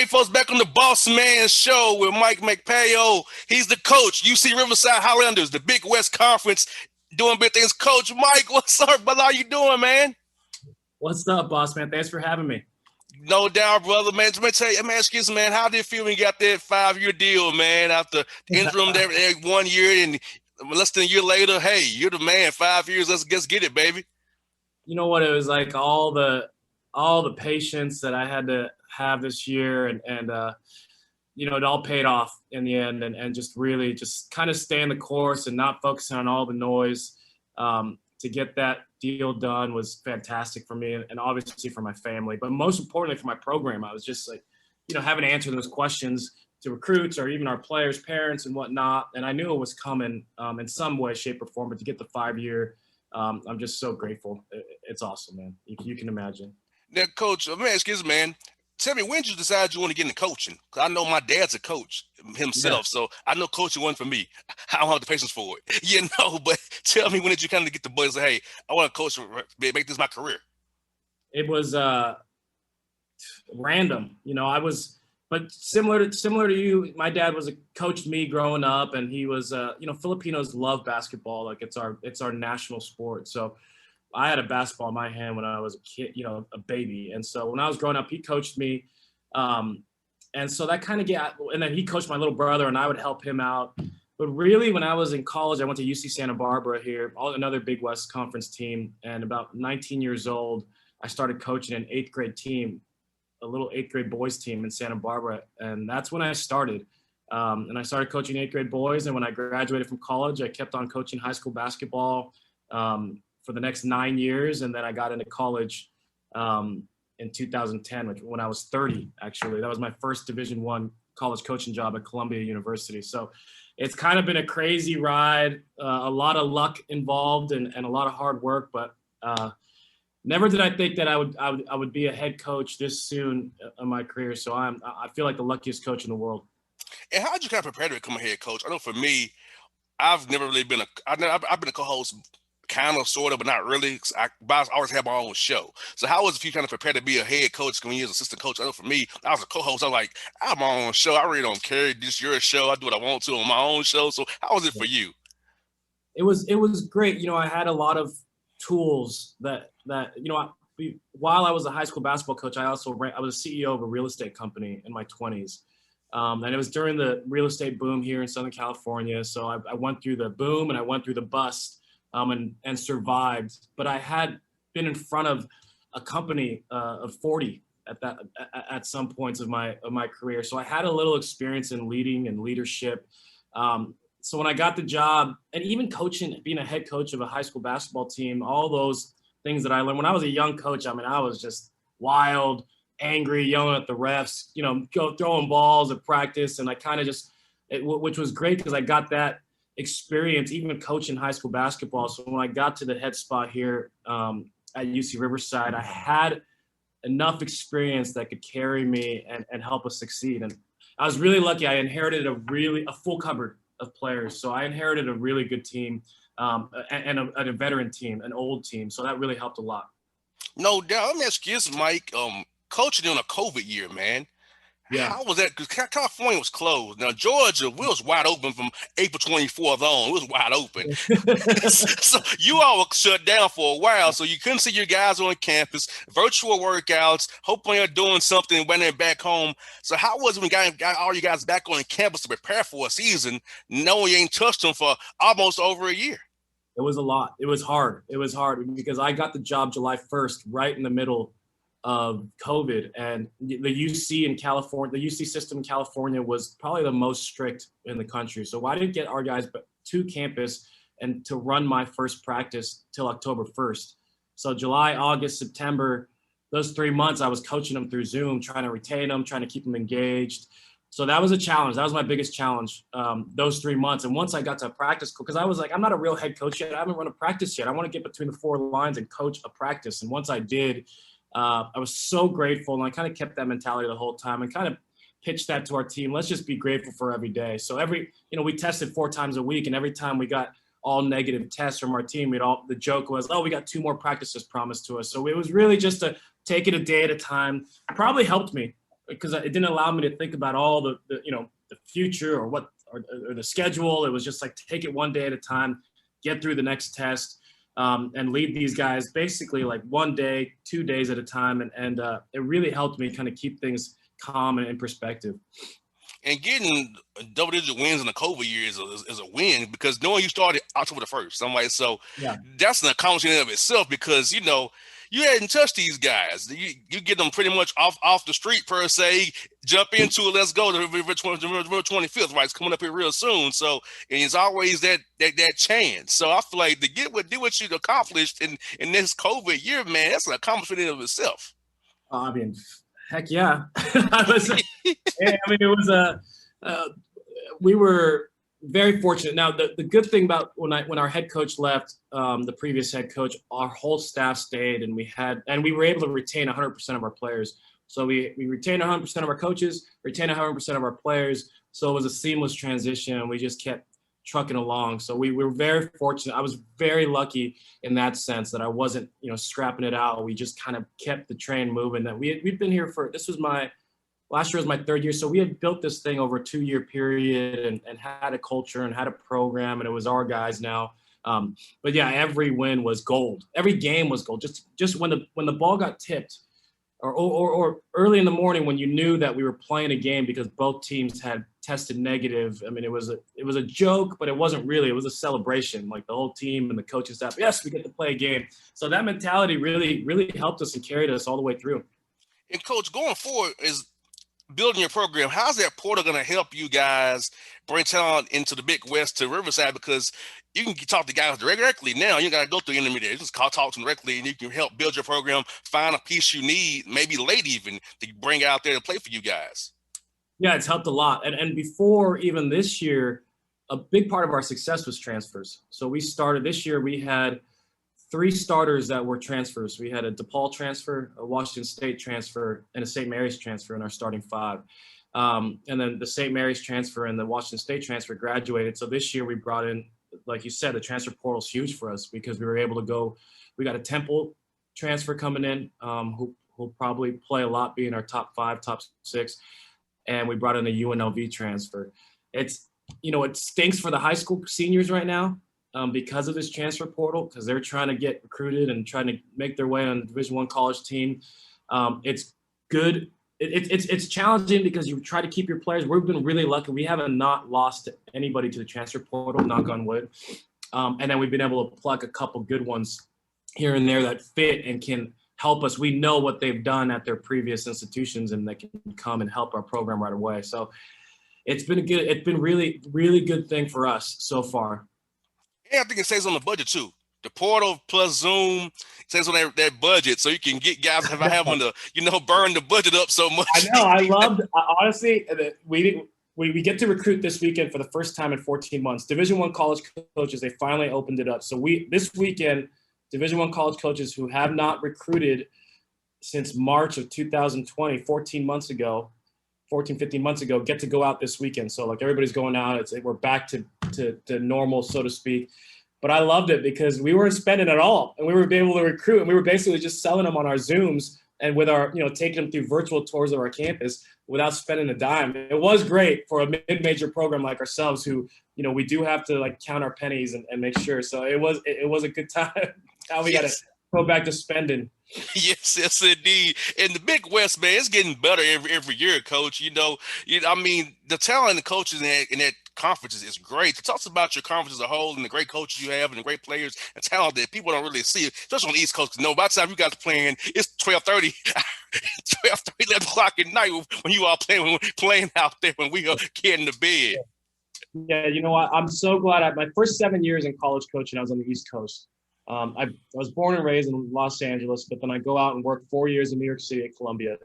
right, folks, back on the Bossman show with Magpayo. He's the coach, UC Riverside Highlanders, the Big West Conference, doing big things. Coach Mike, what's up, brother? How you doing, man? What's up, Bossman? Thanks for having me. No doubt, brother, man. Let me tell you, man, excuse me, man, how did it feel when you got that 5-year deal, man, after interim there 1 year and less than a year later, hey, you're the man, 5 years, let's get it, baby. You know what? It was like all the patience that I had to have this year and it all paid off in the end and just really just kind of staying the course and not focusing on all the noise to get that deal done was fantastic for me and obviously for my family, but most importantly for my program. I was just like, having to answer those questions to recruits or even our players, parents and whatnot. And I knew it was coming in some way, shape or form, but to get the 5-year, I'm just so grateful. It's awesome, man. You can imagine. Now, Coach, man, excuse me, man. Tell me, when did you decide you want to get into coaching? Because I know my dad's a coach himself, so I know coaching wasn't for me. I don't have the patience for it, But tell me, when did you kind of get the bug and say, hey, I want to coach, make this my career? It was random. But similar to you, my dad coached me growing up, and he was, Filipinos love basketball. Like it's our national sport. So I had a basketball in my hand when I was a kid, a baby. And so when I was growing up, he coached me. And so that kind of and then he coached my little brother and I would help him out. But really when I was in college, I went to UC Santa Barbara here, another Big West Conference team. And about 19 years old, I started coaching an 8th grade team, a little 8th grade boys team in Santa Barbara. And that's when I started. And I started coaching 8th grade boys. And when I graduated from college, I kept on coaching high school basketball for the next 9 years. And then I got into college in 2010, when I was 30, actually. That was my first Division I college coaching job at Columbia University. So it's kind of been a crazy ride, a lot of luck involved and a lot of hard work, but never did I think that I would be a head coach this soon in my career. So I feel like the luckiest coach in the world. And how did you kind of prepare to become a head coach? I know for me, I've never really been I've been a co-host, kind of, sort of, but not really. I always had my own show. So how was it if you kind of prepared to be a head coach when you was assistant coach? I know for me, I was a co-host. I was like, I have my own show. I really don't care. This is your show. I do what I want to on my own show. So how was it for you? It was great. I had a lot of tools that while I was a high school basketball coach, I was a CEO of a real estate company in my 20s. And it was during the real estate boom here in Southern California. So I went through the boom and I went through the bust. And survived, but I had been in front of a company of 40 at some points of my career. So I had a little experience in leading and leadership. So when I got the job and even coaching, being a head coach of a high school basketball team, all those things that I learned when I was a young coach, I was just wild, angry, yelling at the refs, throwing balls at practice. And I kind of which was great because I got that experience even coaching high school basketball. So when I got to the head spot here at UC Riverside, I had enough experience that could carry me and help us succeed. And I was really lucky. I inherited a full cupboard of players. So I inherited a really good team and a veteran team, an old team. So that really helped a lot. No doubt. Let me ask you this, Mike. Coaching in a COVID year, man. Yeah. How was that? Because California was closed. Now, Georgia, we was wide open from April 24th on. It was wide open. So you all were shut down for a while, so you couldn't see your guys on campus, virtual workouts, hoping you're doing something when they're back home. So how was it when you got all you guys back on campus to prepare for a season, knowing you ain't touched them for almost over a year? It was a lot. It was hard. It was hard because I got the job July 1st, right in the middle of COVID, and the UC in California, the UC system in California was probably the most strict in the country. So I didn't get our guys to campus and to run my first practice till October 1st. So July, August, September, those 3 months I was coaching them through Zoom, trying to retain them, trying to keep them engaged. So that was a challenge. That was my biggest challenge, those 3 months. And once I got to practice, because I was like, I'm not a real head coach yet. I haven't run a practice yet. I want to get between the 4 lines and coach a practice. And once I did, I was so grateful, and I kind of kept that mentality the whole time and kind of pitched that to our team. Let's just be grateful for every day. So we tested 4 times a week, and every time we got all negative tests from our team, the joke was, we got 2 more practices promised to us. So it was really just to take it a day at a time. Probably helped me because it didn't allow me to think about all the future or the schedule. It was just like, take it one day at a time, get through the next test, and lead these guys basically like 1 day, 2 days at a time. And it really helped me kind of keep things calm and in perspective. And getting double-digit wins in the COVID year is a win, because knowing you started October the 1st, I'm like, so yeah, that's an accomplishment of itself, because you hadn't touched these guys. You get them pretty much off the street per se, jump into it, let's go to November 25th, right? It's coming up here real soon. So, and it's always that chance. So I feel like to do what you accomplished in this COVID year, man, that's an accomplishment in of itself. I mean, heck yeah. It was we were very fortunate. Now, the good thing about when our head coach left, the previous head coach, our whole staff stayed, and we were able to retain 100% of our players. So we retained 100% of our coaches, retained 100% of our players. So it was a seamless transition, and we just kept trucking along. So we were very fortunate. I was very lucky in that sense that I wasn't, scrapping it out. We just kind of kept the train moving. That we've been here last year was my third year. So we had built this thing over a 2-year period and had a culture and had a program, and it was our guys now. But yeah, every win was gold. Every game was gold. Just when the ball got tipped, or early in the morning when you knew that we were playing a game because both teams had tested negative. I mean, it was a joke, but it wasn't really. It was a celebration. Like the whole team and the coaching staff, yes, we get to play a game. So that mentality really, really helped us and carried us all the way through. And Coach, going forward is building your program. How's that portal going to help you guys bring talent into the Big West to Riverside? Because you can talk to guys directly now. You got to go through intermediaries. Just talk to them directly, and you can help build your program, find a piece you need, maybe late even, to bring out there to play for you guys. Yeah, it's helped a lot. And before even this year, a big part of our success was transfers. So we started this year, we had 3 starters that were transfers. We had a DePaul transfer, a Washington State transfer, and a St. Mary's transfer in our starting 5. And then the St. Mary's transfer and the Washington State transfer graduated. So this year we brought in, like you said, the transfer portal is huge for us because we were able to go. We got a Temple transfer coming in who'll probably play a lot, being our top 5, top 6. And we brought in a UNLV transfer. It stinks for the high school seniors right now. Because of this transfer portal, because they're trying to get recruited and trying to make their way on a Division I college team. It's good. It's challenging because you try to keep your players. We've been really lucky. We haven't not lost anybody to the transfer portal, knock on wood. And then we've been able to pluck a couple good ones here and there that fit and can help us. We know what they've done at their previous institutions, and they can come and help our program right away. So it's been really, really good thing for us so far. Yeah, I think it saves on the budget too. The portal plus Zoom saves on that budget, so you can get guys without having to, burn the budget up so much. I know. Honestly, we get to recruit this weekend for the first time in 14 months. Division I college coaches, they finally opened it up. So this weekend, Division I college coaches who have not recruited since March of 2020, 15 months ago, get to go out this weekend. So like everybody's going out. We're back to normal, so to speak. But I loved it because we weren't spending at all, and we were able to recruit, and we were basically just selling them on our Zooms and with our, taking them through virtual tours of our campus without spending a dime. It was great for a mid-major program like ourselves who, we do have to like count our pennies and make sure. So it was a good time. Now we got to go back to spending. Yes, indeed. And the Big West, man, it's getting better every year, Coach. The talent in the coaches in that conferences is great. Talk about your conference as a whole and the great coaches you have and the great players and talent that people don't really see, especially on the East Coast. No, by the time you guys are playing, it's 12:30, 11 o'clock at night when you all playing out there when we are getting to bed. Yeah, I'm so glad. My first 7 years in college coaching, I was on the East Coast. I was born and raised in Los Angeles, but then I go out and work 4 years in New York City at Columbia.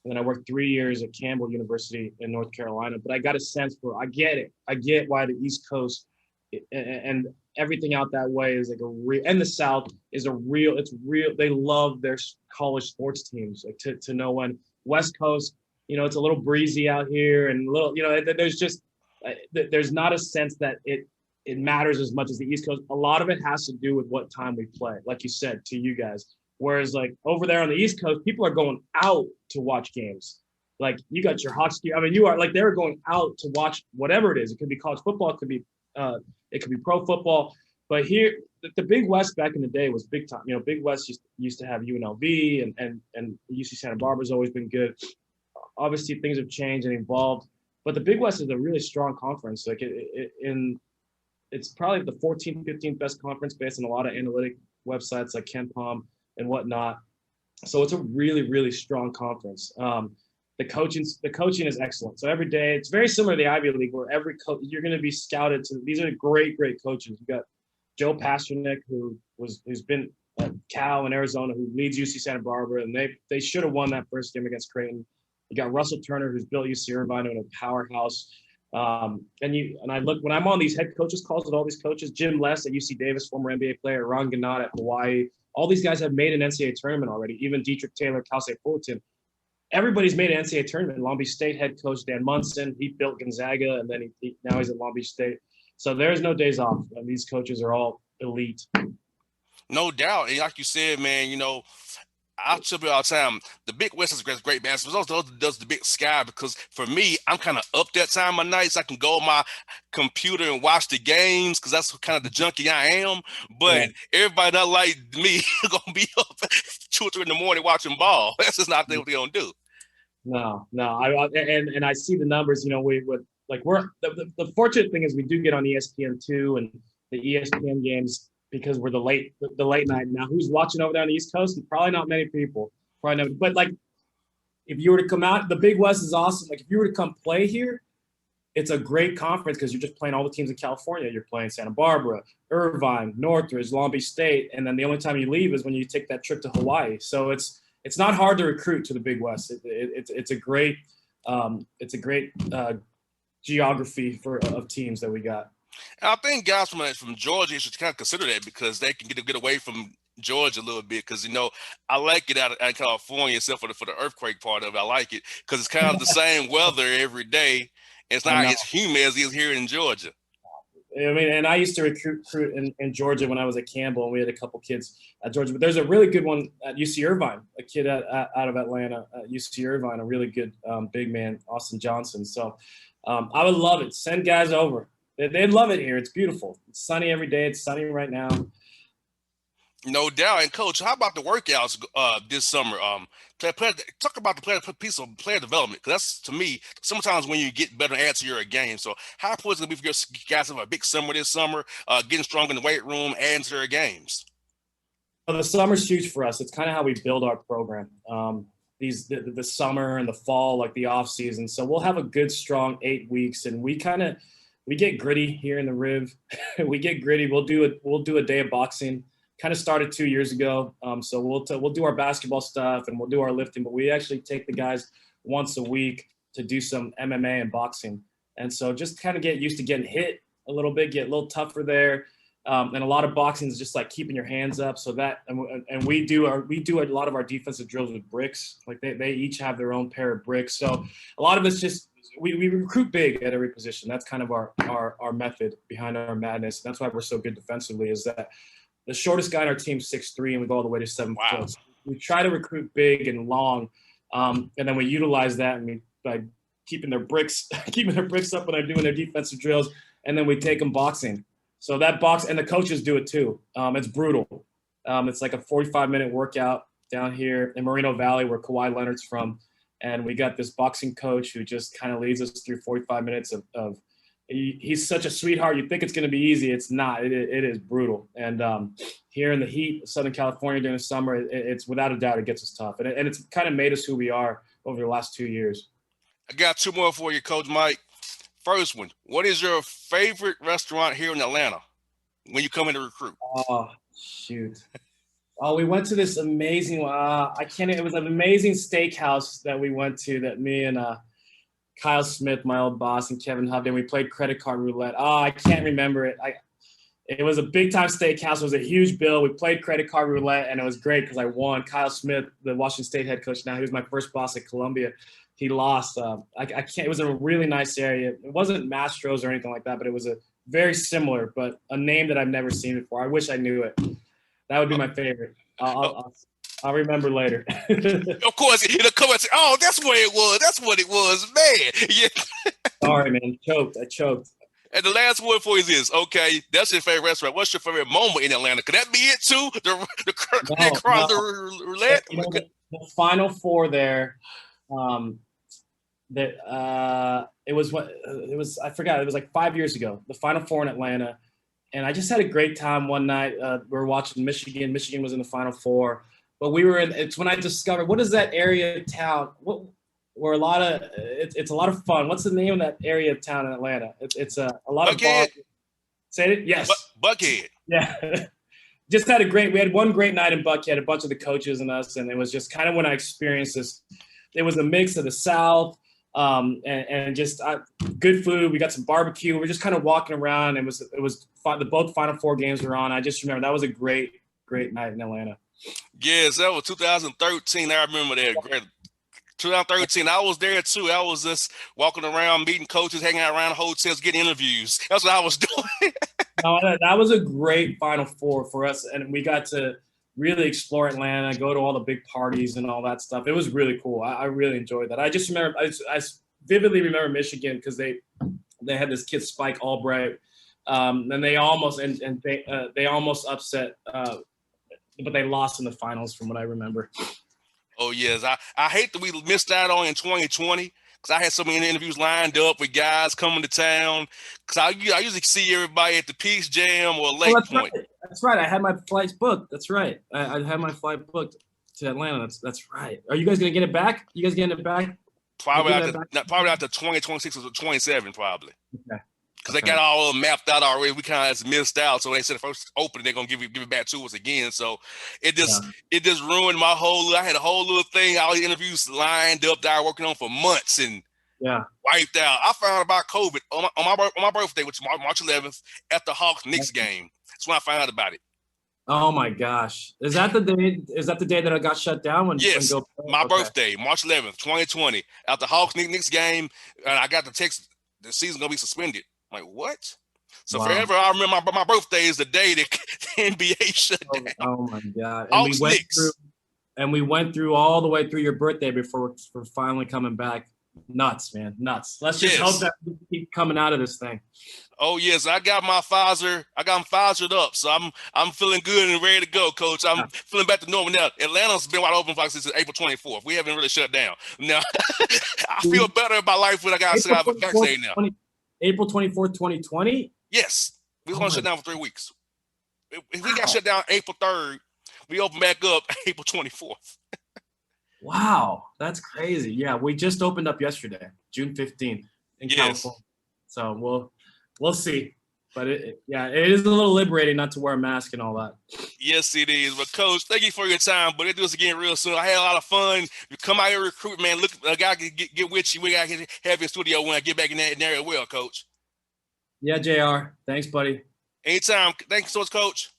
And then I worked 3 years at Campbell University in North Carolina. But I got a sense I get it. I get why the East Coast and everything out that way is like a real, and the South is it's real. They love their college sports teams. Like to know when West Coast, it's a little breezy out here and a little, there's not a sense that it matters as much as the East Coast. A lot of it has to do with what time we play, like you said, to you guys. Whereas like over there on the East Coast, people are going out to watch games. like you got your hockey. I mean, you are like they were going out to watch whatever it is. It could be college football, it could be pro football. But here, the Big West back in the day was big time. You know, Big West used to have UNLV and UC Santa Barbara's always been good. Obviously, things have changed and evolved, but the Big West is a really strong conference. Like it's probably the 14th, 15th best conference based on a lot of analytic websites like KenPom and whatnot. So it's a really, really strong conference. The coaching is excellent. So every day, it's very similar to the Ivy League, where every coach you're going to be scouted to. These are great coaches. You got Joe Pasternak, who's been at Cal in Arizona, who leads UC Santa Barbara, and they should have won that first game against Creighton. You got Russell Turner, who's built UC Irvine into a powerhouse. And I look when I'm on these head coaches calls with all these coaches, Jim Les at UC Davis, former NBA player, Ron Gannat at Hawaii. All these guys have made an NCAA tournament already. Even Dietrich Taylor, Cal State Fullerton. Everybody's made an NCAA tournament. Long Beach State head coach Dan Munson, he built Gonzaga, and then now he's at Long Beach State. So there's no days off. And these coaches are all elite. No doubt. And like you said, man, you know, I tell you all the time, the Big West is great basketball. Also does the Big Sky, because for me, I'm kind of up that time of night, so I can go on my computer and watch the games, because that's kind of the junkie I am. But everybody not like me gonna be up 2 or 3 in the morning watching ball. That's just not what they're gonna do. No. And I see the numbers. You know, we would like the fortunate thing is we do get on ESPN2 and the ESPN games, because we're the late night. Now, who's watching over there on the East Coast? Probably not many people. Probably not. But like, if you were to come out, the Big West is awesome. Like, if you were to come play here, it's a great conference because you're just playing all the teams in California. You're playing Santa Barbara, Irvine, Northridge, Long Beach State, and then the only time you leave is when you take that trip to Hawaii. So it's not hard to recruit to the Big West. It's a great geography of teams that we got. And I think guys from Georgia should kind of consider that, because they can get away from Georgia a little bit. Because, you know, I like it out of California, except for the earthquake part of it. I like it because it's kind of the same weather every day. It's not as humid as it is here in Georgia. I mean, and I used to recruit in Georgia when I was at Campbell, and we had a couple kids at Georgia. But there's a really good one at UC Irvine, a kid out of Atlanta at UC Irvine, a really good big man, Austin Johnson. So I would love it. Send guys over. They'd love it here. It's beautiful. It's sunny every day. It's sunny right now. No doubt. And Coach, how about the workouts this summer? Talk about the piece of player development, because that's, to me, sometimes when you get better answer your game. So how important is it going to be for your guys to have a big summer this summer, getting stronger in the weight room, adding to their games? Well, the summer's huge for us. It's kind of how we build our program. The summer and the fall, like the off season. So we'll have a good, strong 8 weeks, and we get gritty here in the Riv. We get gritty. We'll do a day of boxing. Kind of started 2 years ago. So we'll do our basketball stuff and we'll do our lifting, but we actually take the guys once a week to do some MMA and boxing. And so just kind of get used to getting hit a little bit, get a little tougher there. And a lot of boxing is just like keeping your hands up. So that, and we do a lot of our defensive drills with bricks. Like they each have their own pair of bricks. So a lot of it's just, we recruit big at every position. That's kind of our method behind our madness. That's why we're so good defensively, is that the shortest guy on our team is 6'3", and we go all the way to 7 foot. So we try to recruit big and long, and then we utilize that by keeping their bricks up when they're doing their defensive drills, and then we take them boxing. So that box, and the coaches do it too. It's brutal. It's like a 45-minute workout down here in Moreno Valley, where Kawhi Leonard's from. And we got this boxing coach who just kind of leads us through 45 minutes of he's such a sweetheart. You think it's going to be easy. It's not. It is brutal. And here in the heat of Southern California during the summer, it's without a doubt it gets us tough. And it's kind of made us who we are over the last 2 years. I got 2 more for you, Coach Mike. First one, what is your favorite restaurant here in Atlanta when you come in to recruit? Oh, shoot. Oh, we went to this amazing, it was an amazing steakhouse that we went to, that me and Kyle Smith, my old boss, and Kevin Hovden, we played credit card roulette. Oh, I can't remember it. It was a big time steakhouse. It was a huge bill. We played credit card roulette, and it was great because I won. Kyle Smith, the Washington State head coach now, he was my first boss at Columbia. He lost. I can't. It was in a really nice area. It wasn't Mastro's or anything like that, but it was a very similar, but a name that I've never seen before. I wish I knew it. That would be my favorite. I'll remember later. Of course, it'll come and say, "Oh, that's what it was. That's what it was, man." Yeah. Sorry, man. I choked. And the last word for you is this. Okay, that's your favorite restaurant. What's your favorite moment in Atlanta? Could that be it too? The roulette. You know, the Final Four there. It was I forgot. It was like 5 years ago. The Final Four in Atlanta, and I just had a great time one night. We were watching Michigan. Michigan was in the Final Four, but we were in. It's when I discovered what is that area of town? Where a lot of it's a lot of fun. What's the name of that area of town in Atlanta? It's a lot Buckhead. of bars. Say it. Yes. Buckhead. Yeah. Just had we had one great night in Buckhead, a bunch of the coaches and us, and it was just kind of when I experienced this. It was a mix of the South and just good food. We got some barbecue. We're just kind of walking around. It was both Final Four games were on. I just remember that was a great night in Atlanta. Yes, that was 2013. I remember that. Great. 2013, I was there too. I was just walking around, meeting coaches, hanging out around hotels, getting interviews. That's what I was doing. No, that was a great Final Four for us, and we got to really explore Atlanta, go to all the big parties and all that stuff. It was really cool. I really enjoyed that. I just remember, I vividly remember Michigan because they had this kid Spike Albright, and they almost they almost upset, but they lost in the finals from what I remember. Oh, yes. I hate that we missed out on in 2020 because I had so many interviews lined up with guys coming to town because I usually see everybody at the Peace Jam or Lake Point. Right. That's right. I had my flights booked. That's right. I had my flight booked to Atlanta. That's right. Are you guys going to get it back? You guys getting it back? Probably after 2026 or 27 probably. Okay. Because they got all mapped out already. We kind of just missed out. So they said the first opening, they're going to give it back to us again. So it just ruined my I had a whole little thing, all the interviews lined up that I was working on for months and wiped out. I found out about COVID on my birthday, which is March 11th, at the Hawks-Knicks game. That's when I found out about it. Oh my gosh. Is that the day that I got shut down? Yes, my birthday, March 11th, 2020, at the Hawks-Knicks game. And I got the text, the season's going to be suspended. I'm like, what? So forever, I remember my birthday is the day that the NBA shut down. Oh my God. And we went through all the way through your birthday before we're finally coming back. Nuts, man. Nuts. Let's just hope that we keep coming out of this thing. Oh, yes. I got my Pfizer. I got them Pfizered up. So I'm feeling good and ready to go, Coach. I'm feeling back to normal now. Atlanta's been wide open since April 24th. We haven't really shut down. Now, I feel better about life when I got a vaccine now. April 24th, 2020? Yes. We was going to shut down for 3 weeks. If we got shut down April 3rd, we open back up April 24th. Wow. That's crazy. Yeah, we just opened up yesterday, June 15th in California. So we'll see. But it is a little liberating not to wear a mask and all that. Yes, it is. But Coach, thank you for your time. But we'll do this again real soon. I had a lot of fun. You come out here recruit, man. Look, I got to get with you. We got to have your studio when I get back in that area. Well, Coach. Yeah, JR. Thanks, buddy. Anytime. Thanks so much, Coach.